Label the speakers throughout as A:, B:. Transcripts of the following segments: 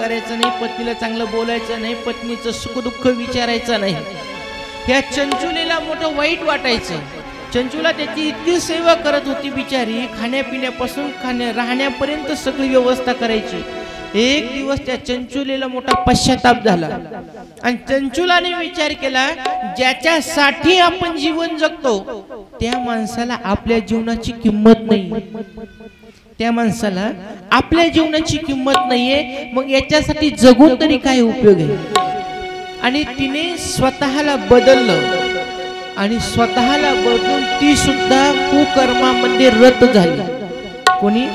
A: करायचं नाही, पत्नीला चांगलं बोलायचं नाही, पत्नीचं सुखदुःख विचारायचं नाही. ह्या चंचुलीला मोठं वाईट वाटायचं. चंचुला त्याची इतकी सेवा करत होती बिचारी, खाण्यापिण्यापासून राहण्यापर्यंत सगळी व्यवस्था करायची. एक दिवस त्या चंचुलीला मोठा पश्चाताप झाला आणि चंचुलाने विचार केला, ज्याच्यासाठी आपण जीवन जगतो त्या माणसाला आपल्या जीवनाची किंमत नाही, त्या माणसाला आपल्या जीवनाची किंमत नाहीये, मग याच्यासाठी जगून तरी काय उपयोग आहे. आणि तिने स्वतःला बदललं आणि स्वतःला बदलून ती सुद्धा कुकर्मामध्ये रत झाली. कोणी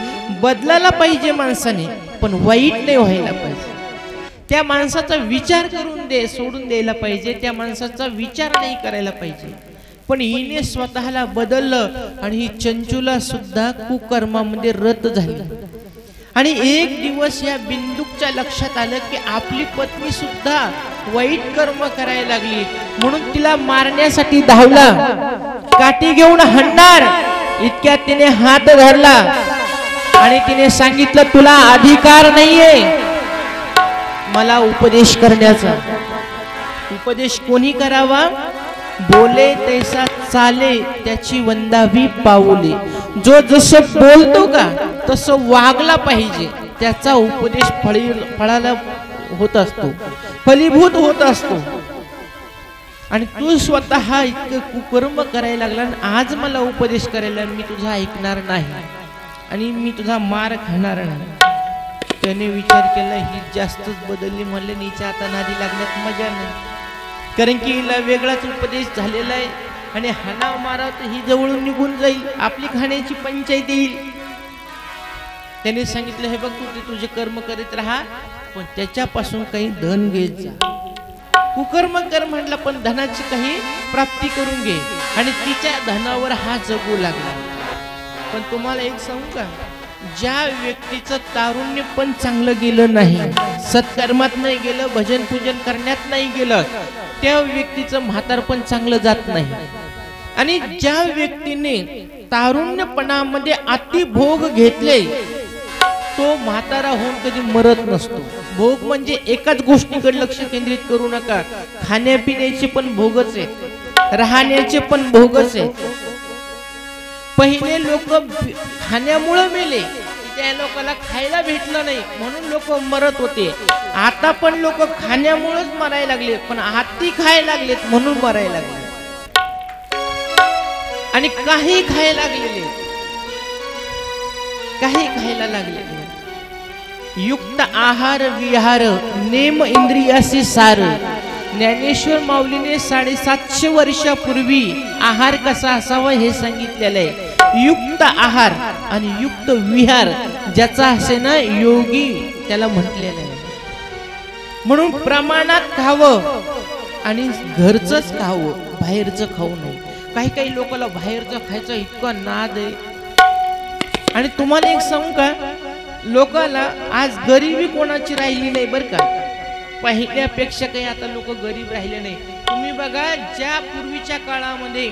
A: बदलायला पाहिजे माणसाने, पण वाईट नाही व्हायला पाहिजे. त्या माणसाचा विचार करून सोडून द्यायला पाहिजे, त्या माणसाचा विचार नाही करायला पाहिजे. पण हिने स्वतःला बदललं आणि ही चंचुला सुद्धा कुकर्मामध्ये रत झाली. आणि एक दिवस या बिंदूच्या लक्षात आलं की आपली पत्नी सुद्धा वाईट कर्म करायला लागली, म्हणून तिला मारण्यासाठी धावला, काठी घेऊन हाणणार. इतक्यात तिने हात धरला आणि तिने सांगितलं, तुला अधिकार नाहीये मला उपदेश करण्याचा. उपदेश कोणी करावा? बोले तैसा चाले त्याची वंदावी पाऊले. जो जसं बोलतो का तसं वागला पाहिजे, त्याचा उपदेश फळाला होत असतो, फलीभूत होत असतो. आणि तू स्वतः इतकं कुकर्म करायला लागला आणि आज मला उपदेश करायला, मी तुझा ऐकणार नाही आणि मी तुझा मार खाणार नाही. त्याने विचार केला, ही जास्तच बदलली, म्हणले नीच्या आता नादी लागण्यात मजा नाही, कारण की हिला वेगळाच उपदेश झालेला आहे आणि हाना मारा तर ही जवळून निघून जाईल, आपली खाण्याची पंचायत येईल. त्याने सांगितलं, हे बघ तू तुझे कर्म करीत राहा, पण त्याच्यापासून काही धन घेत जा. कुकर्म कर म्हटलं, पण धनाची काही प्राप्ती करून घे. आणि तिच्या धनावर हा जगू लागला. पण तुम्हाला एक सांगू का, ज्या व्यक्तीचं तारुण्य पण चांगलं गेलं नाही, सत्कर्मात नाही गेलं, भजन पूजन करण्यात नाही गेलं, त्या व्यक्तीचं म्हातारपण चांगलं जात नाही. आणि ज्या व्यक्तीने तारुण्यपणामध्ये अतिभोग घेतले तो म्हातारा होऊन कधी मरत नसतो. भोग म्हणजे एकाच गोष्टीकडे लक्ष केंद्रित करू नका, खाण्यापिण्याचे पण भोगच आहेत, राहण्याचे पण भोगच आहेत. पहिले लोक खाण्यामुळे मेले, त्या लोकांना खायला भेटलं नाही म्हणून लोक मरत होते. आता पण लोक खाण्यामुळेच मरायला लागले, पण हाती खायला लागलेत म्हणून मरायला लागले. आणि काही खायला लागलेले, काही खायला लागलेले. युक्त आहार विहार नेम इंद्रियासी सार. ज्ञानेश्वर माऊलीने 750 वर्षापूर्वी आहार कसा असावा हे सांगितलेलं आहे. युक्त आहार आणि युक्त विहार ज्याचा असे ना योगी त्याला म्हटलेलं आहे. म्हणून प्रमाणात खावं आणि घरचंच खावं, बाहेरचं खाऊ नये. काही काही लोकांना बाहेरचं खायचं इतका नाद आहे. आणि तुम्हाला एक सांगू का, लोकांना आज गरिबी कोणाची राहिली नाही बरं का, पहिल्यापेक्षा काही आता लोक गरीब राहिले नाही. तुम्ही बघा, ज्या पूर्वीच्या काळामध्ये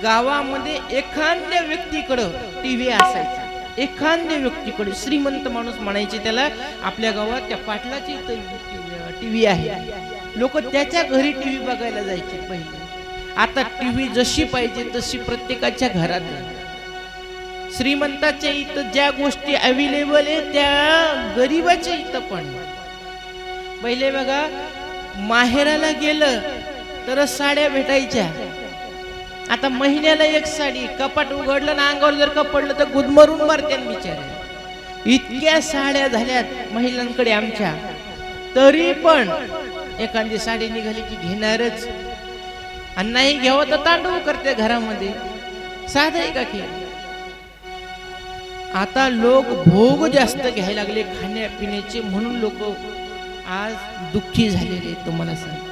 A: गावामध्ये एखाद्या व्यक्तीकडं टीव्ही असायचा, एखाद्या व्यक्तीकडे श्रीमंत माणूस म्हणायचे त्याला, आपल्या गावात त्या पाटलाची टीव्ही आहे, लोक त्याच्या घरी टीव्ही बघायला जायचे पहिले. आता टीव्ही जशी पाहिजे तशी प्रत्येकाच्या घरात. श्रीमंताच्या इथं ज्या गोष्टी अवेलेबल आहे त्या गरीबाच्या इथं पण. पहिले बघा, माहेराला गेलं तर साड्या भेटायच्या, आता महिन्याला एक साडी. कपाट उघडलं ना अंगावर जर का पडलं तर गुदमरून मारत्यान बिचारे. इतक्या साड्या झाल्यात महिलांकडे आमच्या, तरी पण एखादी साडी निघाली की घेणारच, आणि नाही घ्यावं तर तांडव करते घरामध्ये. साधं आहे का की? आता लोक भोग जास्त घ्यायला लागले खाण्यापिण्याचे, म्हणून लोक आज दुःखी झालेले तुम्हाला सांग.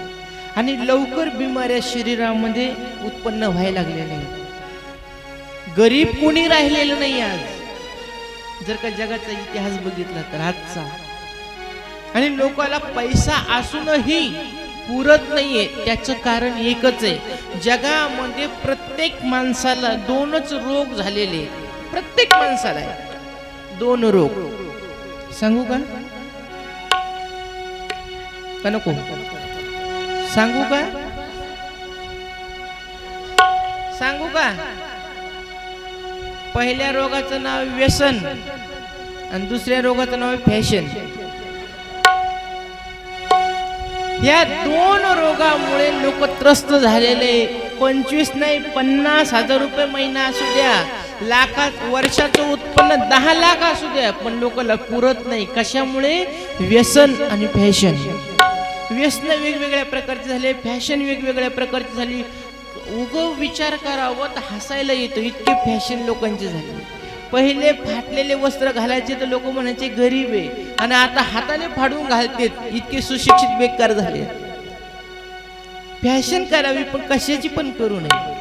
A: आणि लवकर बिमाऱ्या शरीरामध्ये उत्पन्न व्हायला लागलेल्या आहेत. गरीब कोणी राहिलेलं नाही आज, जर का जगाचा इतिहास बघितला तर आजचा. आणि लोकांना पैसा असूनही पुरत नाहीये. त्याचं कारण एकच आहे, जगामध्ये प्रत्येक माणसाला 2च रोग झालेले. प्रत्येक माणसाला 2 रोग. सांगू का? का नको सांगू का? सांगू का? पहिल्या रोगाचं नाव व्यसन आणि दुसऱ्या रोगाचं नाव फॅशन. या दोन रोगामुळे लोक त्रस्त झालेले. 25 नाही 50,000 रुपये महिना असू द्या, लाखात वर्षाचं उत्पन्न 10 लाख असू द्या, पण लोकांना पुरत नाही. कशामुळे? व्यसन आणि फॅशन. व्यसन वेगवेगळ्या प्रकारचे झाले, फॅशन वेगवेगळ्या प्रकारची झाली. विचार करावं तर हसायला येतो, इतके फॅशन लोकांचे झाले. पहिले फाटलेले वस्त्र घालायचे तर लोक म्हणायचे गरीब आहे, आणि आता हाताने फाडून घालतेत, इतके सुशिक्षित बेकार झाले. फॅशन करावी पण कशाची पण करू नये.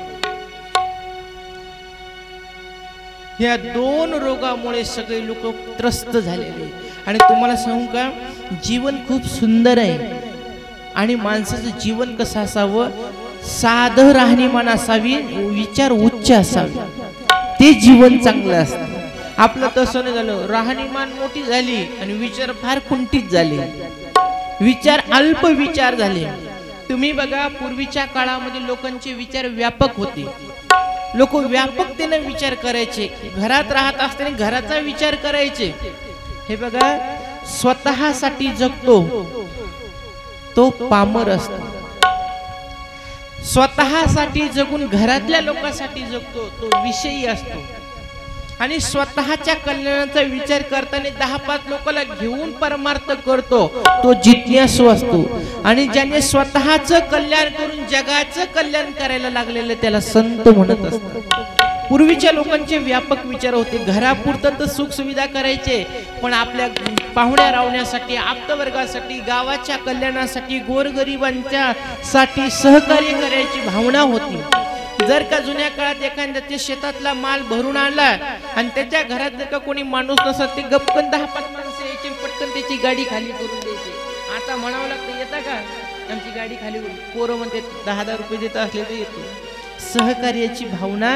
A: या दोन रोगामुळे सगळे लोक त्रस्त झालेले. आणि तुम्हाला सांगू का, जीवन खूप सुंदर आहे आणि माणसाचं जीवन कसं असावं, साधं राहणीमान असावी, विचार उच्च असावे, ते जीवन चांगलं असतं. आपलं तसं नाही झालं, राहणीमान मोठी झाली आणि विचार फार कुंठित झाले, विचार अल्प विचार झाले. तुम्ही बघा, पूर्वीच्या काळामध्ये लोकांचे विचार व्यापक होते. लोक व्यापकतेने विचार करायचे, घरात राहत असताना घराचा विचार करायचे. हे बघा, स्वतःसाठी जगतो तो पामर असतो, स्वतःसाठी जगून घरातल्या लोकांसाठी जगतो तो विषयी असतो. आणि स्वतःच्या कल्याणाचा विचार करताना 10-5 लोकांना घेऊन परमार्थ करतो तो जिज्ञासू असतो. आणि ज्याने स्वतःचं कल्याण करून जगाचं कल्याण करायला लागलेलं त्याला संत म्हणत असतात. पूर्वीच्या लोकांचे व्यापक विचार होते. घरापुरतं तर सुख सुविधा करायचे, पण आपल्या पाहुण्या रावण्यासाठी, आप्तवर्गासाठी, गावाच्या कल्याणासाठी, गोरगरिबांच्या साठी सहकार्य करायची भावना होती. जर का जुन्या काळात एखाद्याच्या शेतातला माल भरून आणला आणि त्याच्या घरात जर का कोणी माणूस नसत, ते गपकन 10-5 माणसं यायची, पटकन त्याची गाडी खाली करून द्यायची. आता म्हणावं लागतं, येता का आमची गाडी खाली करून? पोरं म्हणते 10,000 रुपये देत असले तर येतो. सहकार्याची भावना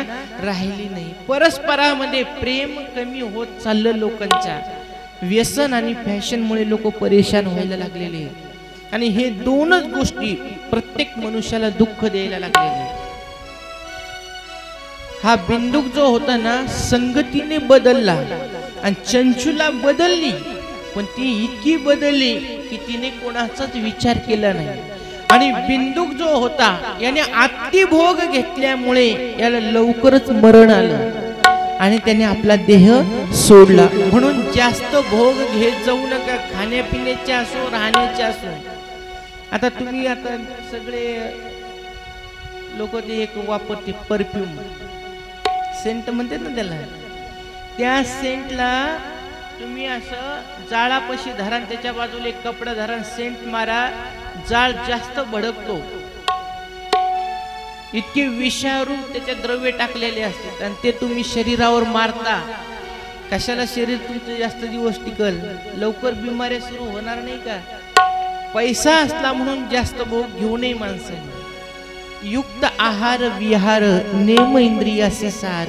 A: राहिली नाही. परस्परामध्ये प्रेम कमी होत चाललं लोकांच्या. व्यसन आणि फॅशनमुळे लोक परेशान व्हायला लागलेले. आणि हे दोनच गोष्टी प्रत्येक मनुष्याला दुःख द्यायला लागलेले. हा बिंदुक जो होता ना, संगतीने बदलला आणि चंचुला बदलली, पण ती इतकी बदलली की तिने कोणाचाच विचार केला नाही. आणि बिंदुक जो होता याने अति भोग घेतल्यामुळे याला लवकरच मरण आलं आणि त्याने आपला देह सोडला. म्हणून जास्त भोग घेत जाऊ नका, खाण्यापिण्याचे असो, राहण्याचे असो. आता तुम्ही आता सगळे लोक ते एक वापरते परफ्यूम, सेंट म्हणतात ना त्याला, त्या सेंटला तुम्ही असं जाळापाशी धरा, त्याच्या बाजूला एक कपडा धरा, सेंट मारा, जाळ जास्त भडकतो. इतके विषारू त्याच्यात द्रव्य टाकलेले असतात आणि ते तुम्ही शरीरावर मारता. कशाला शरीर तुमचं जास्त दिवस टिकल, लवकर बिमाऱ्या सुरू होणार नाही का? पैसा असला म्हणून जास्त भोग घेऊ नये माणसाने. युक्त आहार विहार नेम इंद्रियाचे सार,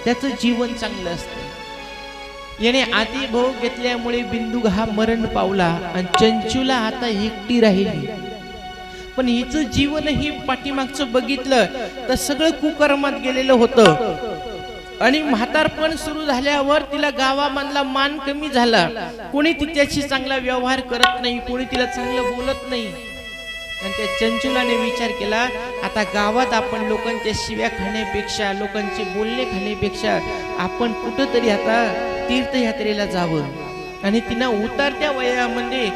A: त्याचं जीवन चांगलं असतं. याने आधी भोग घेतल्यामुळे बिंदुक हा मरण पावला आणि चंचुला आता एकटी राहिली. पण हिचं जीवन ही पाठीमागचं बघितलं तर सगळं कुकर्मात गेलेलं होतं. आणि म्हातारपण सुरू झाल्यावर तिला गावामधला मान कमी झाला. कोणी तिच्याशी चांगला व्यवहार करत नाही, कोणी तिला चांगलं बोलत नाही. आणि त्या चंचुलाने विचार केला, आता गावात आपण लोकांच्या शिव्या खाण्यापेक्षा, लोकांचे बोलणे खाण्यापेक्षा आपण कुठंतरी आता तीर्थयात्रेला जावं. आणि तिनं उतरत्या वयामध्ये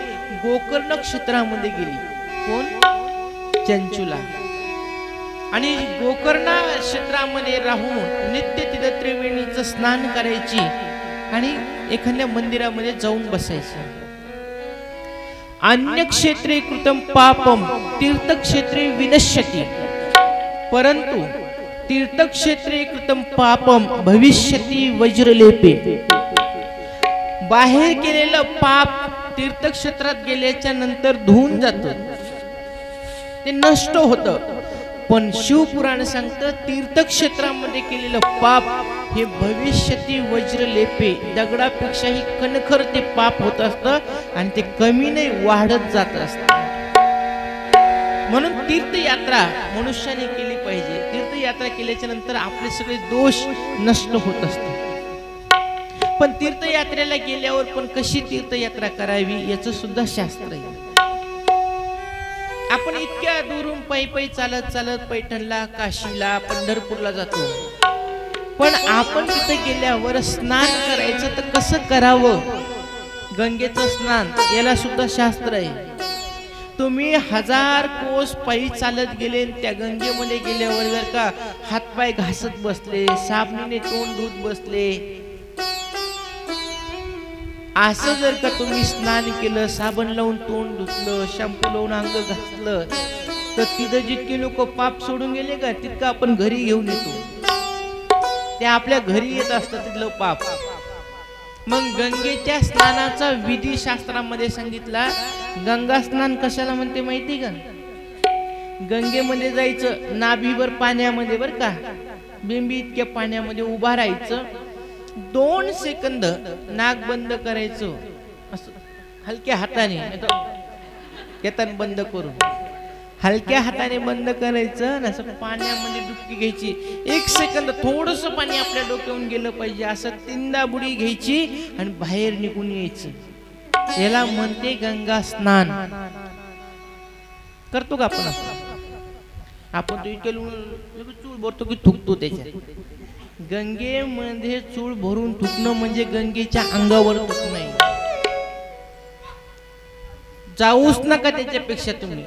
A: गोकर्ण क्षेत्रामध्ये गेली. कोण? चंचुला. आणि गोकर्ण क्षेत्रामध्ये राहून नित्य तिथं त्रिवेणीचं स्नान करायची आणि एखाद्या मंदिरामध्ये जाऊन बसायची. अन्य क्षेत्रे कृतम पापम तीर्थक्षेत्रे विनश्यति, परंतु तीर्थक्षेत्रे कृतम पापम भविष्यति वज्रलेपे. बाहेर केलेलं पाप तीर्थक्षेत्रात गेल्याच्या नंतर धुवून जातं, ते नष्ट होतं. पण शिवपुराण सांगतं तीर्थक्षेत्रामध्ये केलेलं पाप हे भविष्यती वज्रलेपे, दगडापेक्षाही कणखर ते पाप होत असतं आणि ते कमी नाही वाढत जात असतं. म्हणून तीर्थयात्रा मनुष्याने केली पाहिजे. तीर्थयात्रा केल्याच्या नंतर आपले सगळे दोष नष्ट होत असतात. पण तीर्थयात्रेला गेल्यावर पण कशी तीर्थयात्रा करावी याचं सुद्धा शास्त्र आहे. आपण इतक्या दूरून पायी चालत चालत पैठणला, काशीला, पंढरपूरला जातो. पण आपण तिथे गेल्यावर स्नान करायचं तर कसं करावं? गंगेचं स्नान याला सुद्धा शास्त्र आहे. तुम्ही 1000 कोस पायी चालत गेले, त्या गंगेमध्ये गेल्यावर जर का हातपाय घासत बसले, साबणीने तोंड धुत बसले, असं जर का तुम्ही स्नान केलं, साबण लावून तोंड धुतलं, शॅम्पू लावून अंग घासलं, तर तिथं जितके लोक पाप सोडून गेले का तितकं आपण घरी घेऊन येतो. ते आपल्या घरी येत असतं तिथलं पाप. मग गंगेच्या स्नानाचा विधी शास्त्रामध्ये सांगितला. गंगा स्नान कशाला म्हणते माहिती का? गंगेमध्ये जायचं, नाभीवर पाण्यामध्ये बर का, बिंबी इतक्या पाण्यामध्ये उभा राहायचं, 2 सेकंद नाक बंद करायचं, असं हलक्या हाताने, केतन बंद करून हलक्या हाताने बंद करायचं, असं पाण्यामध्ये डुबकी घ्यायची. 1 सेकंद थोडस पाणी आपल्या डोक्यावरून गेलं पाहिजे, असं 3दा बुडी घ्यायची आणि बाहेर निघून यायचं. याला म्हणते गंगा स्नान. करतो का आपण? आपण तो इतकं चूळ भरतो की थुकतो त्याच्यात. गंगेमध्ये चूळ भरून थुकणं म्हणजे गंगेच्या अंगावर थुकणं. जाऊच नका त्याच्यापेक्षा. तुम्ही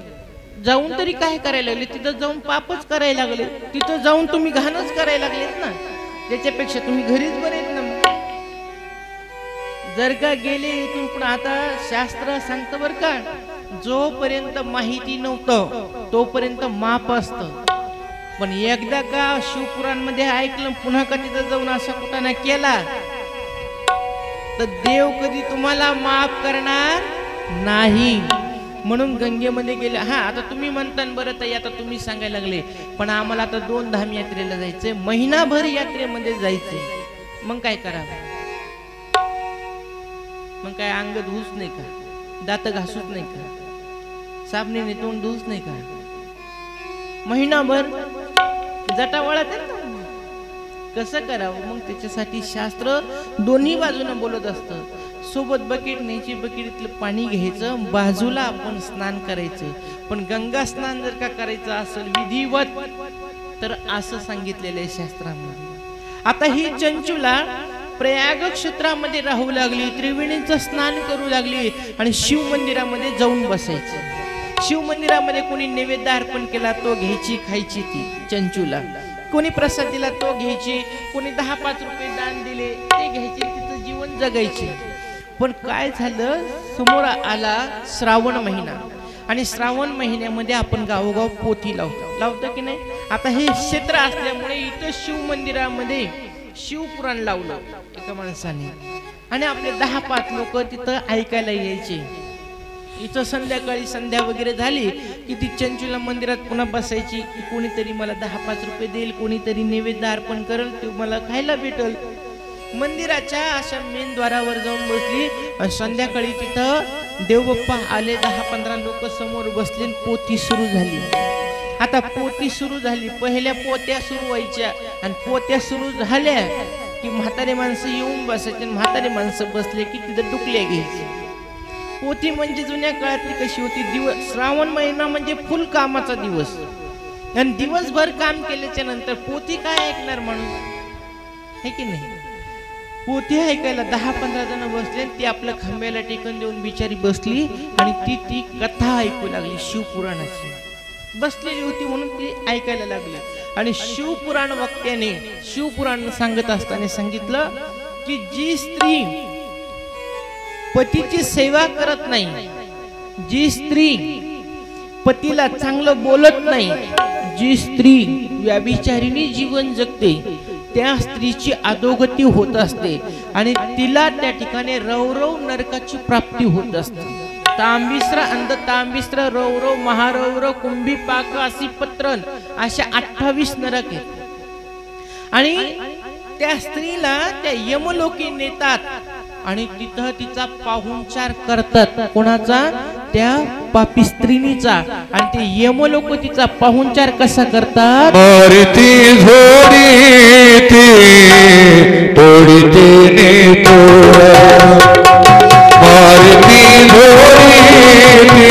A: जाऊन तरी काय करायला लागले? तिथं जाऊन पापच करायला लागले. तिथं जाऊन तुम्ही घाणच करायला लागलेत ना. त्याच्यापेक्षा तुम्ही घरीच बरेत ना. जर का गेले इथून पण, आता शास्त्र सांगतं बर का, जोपर्यंत माहिती नव्हतं तोपर्यंत माप असतं. पण एकदा का शिवपुराणमध्ये ऐकलं, पुन्हा का तिथं जाऊन असा कुठं केला तर देव कधी तुम्हाला माफ करणार नाही. म्हणून गंगेमध्ये गेले. हा, आता तुम्ही म्हणता बरं ताई, आता तुम्ही सांगायला लागले, पण आम्हाला आता 2 धाम यात्रेला जायचंय, महिनाभर यात्रेमध्ये जायचंय. मग काय करावं? मग काय अंग धुवूच नाही का? दात घासूच नाही का? साबणीने तोंड धुवूच नाही का? महिनाभर जटा वळत आहे ना. कसं करावं? मग त्याच्यासाठी शास्त्र दोन्ही बाजूने बोलत असतं. सोबत बकेट न्यायची, बकेटीतलं पाणी घ्यायचं, बाजूला आपण स्नान करायचं. पण गंगा स्नान जर का करायचं असेल विधिवत, तर असं सांगितलेलं आहे शास्त्रामध्ये. आता ही चंचुला प्रयाग क्षेत्रामध्ये राहू लागली, त्रिवेणीचं स्नान करू लागली आणि शिव मंदिरामध्ये जाऊन बसायची. शिव मंदिरामध्ये कोणी नैवेद्य अर्पण केला तो घ्यायची, खायची ती चंचुला. कोणी प्रसाद दिला तो घ्यायची, कोणी 10-5 रुपये दान दिले ते घ्यायचे, तिचं जीवन जगायची. पण काय झालं, समोर आला श्रावण महिना आणि श्रावण महिन्यामध्ये आपण गावोगाव पोथी लावतो की नाही. आता हे क्षेत्र असल्यामुळे इथं शिव मंदिरामध्ये शिवपुराण लावलं एका माणसाने आणि आपले 10-5 लोक तिथं ऐकायला यायचे. इथं संध्याकाळी संध्या वगैरे झाली की ती चंचुला मंदिरात पुन्हा बसायची. कोणीतरी मला 10-5 रुपये देईल, कोणीतरी नैवेद्य अर्पण करेल, ते मला खायला भेटल. मंदिराच्या अशा मेन द्वारावर जाऊन बसली आणि संध्याकाळी तिथं देवबाप्पा आले. 10-15 लोक समोर बसले. पोथी सुरू झाली. आता पोथी सुरू झाली, पहिल्या पोत्या सुरू व्हायच्या आणि पोत्या सुरू झाल्या की म्हातारे माणसं येऊन बसायचे. म्हातारे माणसं बसले की तिथं डुकल्या घ्यायचे. पोथी म्हणजे जुन्या काळातली कशी होती, दिवस श्रावण महिना म्हणजे फुल कामाचा दिवस आणि दिवसभर काम केल्याच्या नंतर पोथी काय ऐकणार म्हणून, है की नाही. पोथी ऐकायला 10-15 जण बसले. ती आपल्या खांब्याला टेकन देऊन बिचारी बसली आणि ती कथा ऐकू लागली. शिवपुराणाची बसलेली होती म्हणून ती ऐकायला लागली. आणि शिवपुराण वक्त्याने शिवपुराण सांगत असताना सांगितलं की जी स्त्री पतीची सेवा करत नाही, जी स्त्री पतीला चांगलं बोलत नाही, जी स्त्री व्यभिचारिणी जीवन जगते, त्या स्त्रीची अधोगती होत असते आणि तिला त्या ठिकाणी रौरव नरकाची प्राप्ती होत असते. तांबिस्र, अंध तांबिस्र, रौरव, महारौरव, कुंभी पाक, असी पत्रण अशा 28 नरक आहेत. आणि त्या स्त्रीला त्या यमलोकी नेतात आणि तिथं तिचा पाहुणचार करतात. कोणाचा? त्या पापी स्त्रीनीचा आणि ते यमलोक तिचा पाहुणचार कसा करतात.
B: मारती झोडी ती तोडीते ने तोडा मारती झोडी ती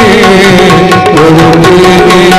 B: तोडीते ने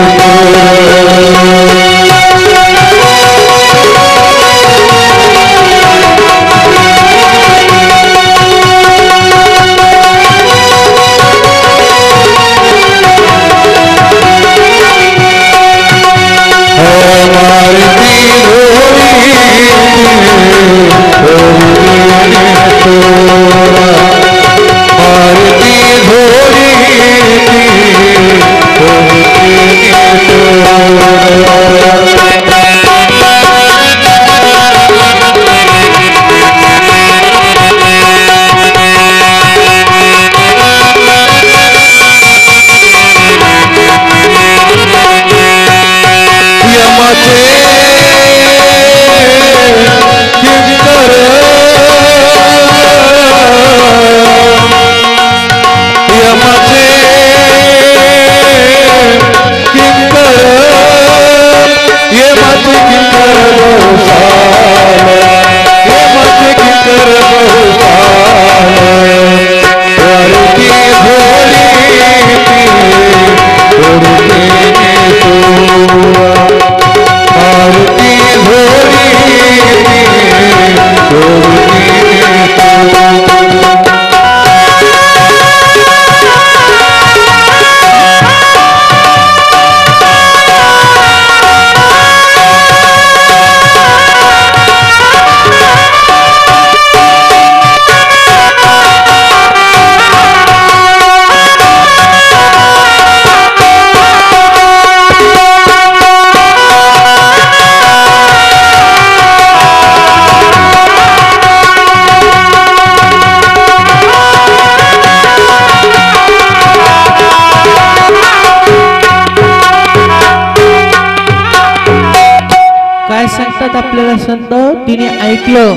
A: आपल्याला संत तिने ऐकलं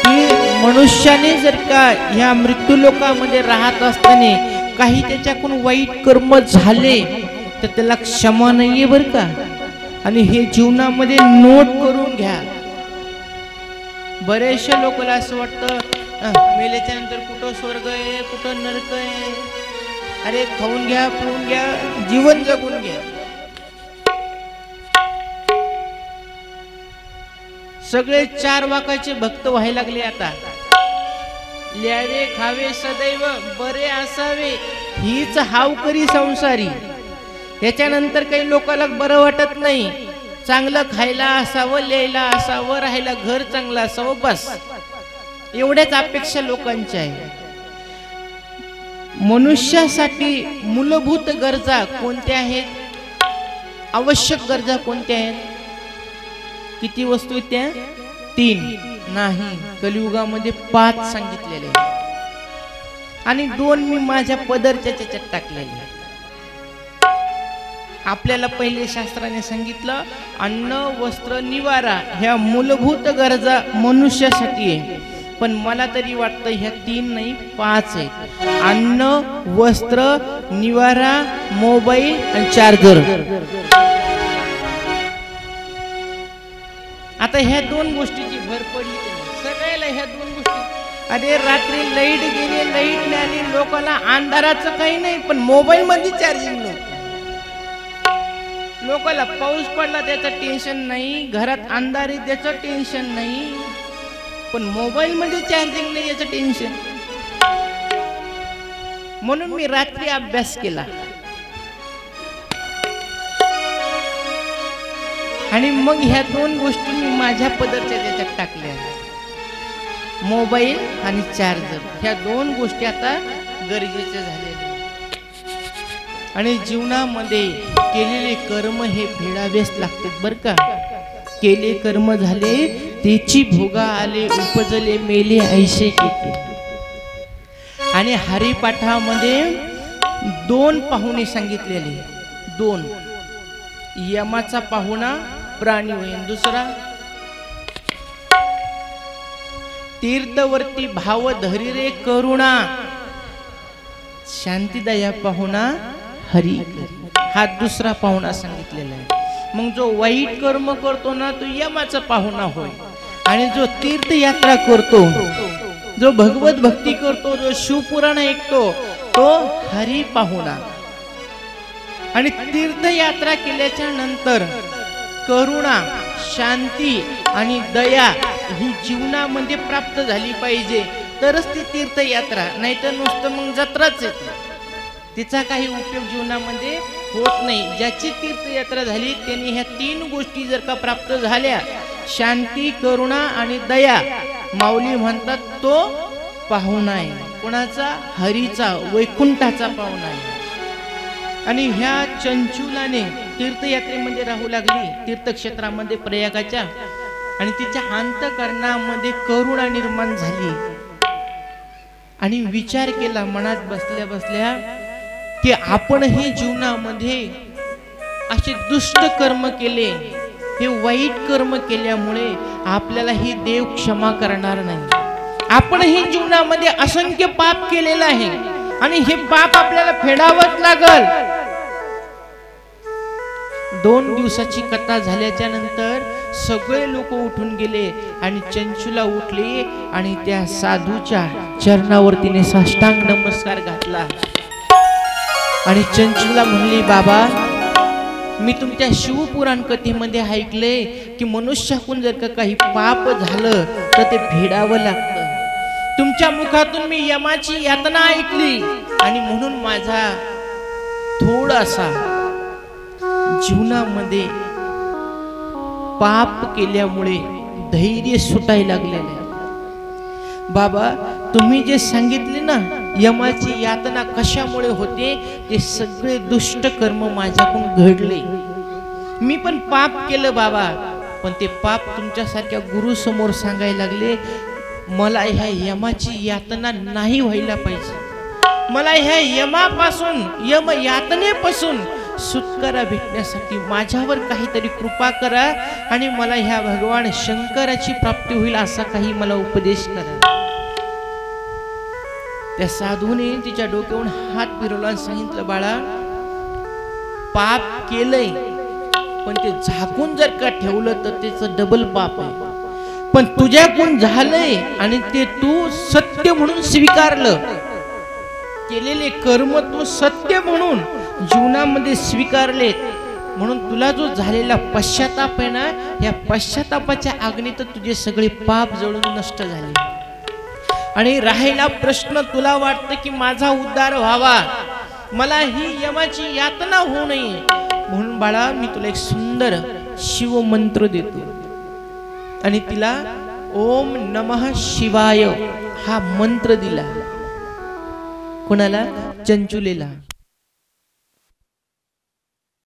A: की मनुष्याने जर का ह्या मृत्यू लोकामध्ये राहत असताना काही त्याच्याकडून वाईट कर्म झाले तर त्याला क्षमा नाहीये बरं का. आणि हे जीवनामध्ये नोट करून घ्या. बरेचशा लोकांना असं वाटतं मेल्याच्या नंतर कुठं स्वर्ग आहे कुठं नरक आहे. अरे खाऊन घ्या पिऊन घ्या जीवन जगून घ्या. सगळे चार वाकाचे भक्त व्हायला लागले आता. ल्यावे खावे सदैव बरे असावे हीच हावकरी संसारी. याच्यानंतर काही लोकांना बरं वाटत नाही. चांगलं खायला असावं ल्यायला असावं राहायला घर चांगलं असावं बस एवढ्याच अपेक्षा लोकांच्या आहे. मनुष्यासाठी मूलभूत गरजा कोणत्या आहेत. आवश्यक गरजा कोणत्या आहेत. किती वस्तू आहेत त्या 3 नाही कलियुगामध्ये 5 सांगितलेले आणि 2 मी माझ्या पदरच्या त्याच्यात टाकलेले. आपल्याला पहिले शास्त्राने सांगितलं अन्न वस्त्र निवारा ह्या मूलभूत गरजा मनुष्यासाठी आहे. पण मला तरी वाटतं ह्या 3 नाही 5 आहेत. अन्न वस्त्र निवारा मोबाईल आणि चार्जर. आता ह्या 2 गोष्टीची भर पडली सगळ्याला ह्या 2 गोष्टी. अरे रात्री लाईट गेली लाईट मिळाली लोकांना अंधाराचं काही नाही पण मोबाईल मध्ये चार्जिंग नव्हतं. लोकांना पाऊस पडला त्याचं टेन्शन नाही घरात अंधार आहे त्याचं टेन्शन नाही पण मोबाईल मध्ये चार्जिंग नाही याचं टेन्शन. म्हणून मी रात्री अभ्यास केला आणि मग ह्या 2 गोष्टी मी माझ्या पदरच्या त्याच्यात टाकल्या. मोबाईल आणि चार्जर ह्या 2 गोष्टी आता गरजेच्या झालेल्या. आणि जीवनामध्ये केलेले कर्म हे फेडावेच लागतात बरं का. केले कर्म झाले त्याची भोगा आले उपजले मेले ऐसे केले. आणि हरिपाठामध्ये 2 पाहुणे सांगितलेले. 2 यमाचा पाहुणा प्राणी होईल. दुसरा तीर्थवर्ती भाव धरी रे करुणा. शांतीदया पाहुणा हरी करी, हा दुसरा पाहुणा सांगितलेला आहे. मग जो वाईट कर्म करतो ना तो यमाचा पाहुणा होय, आणि जो तीर्थयात्रा करतो, जो भगवत भक्ती करतो, जो शिवपुराण ऐकतो तो हरी पाहुणा. आणि तीर्थयात्रा केल्याच्या नंतर करुणा, शांती आणि दया ही जीवनामध्ये प्राप्त झाली पाहिजे, तरच ती तीर्थयात्रा, नाही तर नुसतं मग जत्राच येते, तिचा काही उपयोग जीवनामध्ये होत नाही. ज्याची तीर्थयात्रा झाली त्यांनी ह्या 3 गोष्टी जर का प्राप्त झाल्या, शांती, करुणा आणि दया, माऊली म्हणतात तो पाहुणा आहे. कोणाचा? हरीचा, वैकुंठाचा पाहुणा आहे. आणि ह्या चंचुलाने तीर्थयात्रेमध्ये राहू लागली, तीर्थक्षेत्रामध्ये प्रयागाच्या, आणि तिच्या अंतःकरणामध्ये करुणा निर्माण झाली. आणि विचार केला मनात बसल्या बसल्या की आपणही जीवनामध्ये असे दुष्ट कर्म केले, हे वाईट कर्म केल्यामुळे आपल्याला ही देव क्षमा करणार नाही. आपणही जीवनामध्ये असंख्य पाप केलेलं आहे आणि हे पाप आपल्याला फेडावंच लागल. 2 दिवसाची कथा झाल्याच्या नंतर सगळे लोक उठून गेले आणि चंचुला उठली आणि त्या साधूच्या चरणावर तिने साष्टांग नमस्कार घातला. आणि चंचुला म्हणली, बाबा मी तुमच्या शिवपुराण कथेमध्ये ऐकले की मनुष्याकडून जर का काही पाप झालं तर ते फेडावं लागतं. तुमच्या मुखातून मी यमाची यातना ऐकली आणि म्हणून माझा थोडासा जीवनामध्ये पाप केल्यामुळे धैर्य सुटायला लागलेलं आहे. बाबा तुम्ही जे सांगितले ना यमाची यातना कशामुळे होते, ते सगळे दुष्ट कर्म माझ्याकडून घडले. मी पण पाप केलं बाबा, पण ते पाप तुमच्यासारख्या गुरु समोर सांगायला लागले. मला ह्या यमाची यातना नाही व्हायला पाहिजे. मला ह्या यमापासून, यम यातनेपासून सुटकारा भेटण्यासाठी माझ्यावर काहीतरी कृपा करा आणि मला ह्या भगवान शंकराची प्राप्ती होईल असा काही मला उपदेश करा. त्या साधूने तिच्या डोक्यावरून हात फिरवला आणि सांगितलं, बाळा पाप केलंय पण ते झाकून जर का ठेवलं तर त्याचं डबल पाप आहे. पण तुझ्याकडून झालंय आणि ते तू सत्य म्हणून स्वीकारलं, केलेले कर्म तू सत्य म्हणून जीवनामध्ये स्वीकारले, म्हणून तुला जो झालेला पश्चाताप आहे ना, या पश्चातापाच्या अग्नीत तुझे सगळे पाप जळून नष्ट झाले. आणि राहिला प्रश्न, तुला वाटतं की माझा उद्धार व्हावा, मला ही यमाची यातना होऊ नये, म्हणून बाळा मी तुला एक सुंदर शिव मंत्र देतो. आणि तिला ओम नमः शिवाय हा मंत्र दिला. कोणाला? चंचुलेला.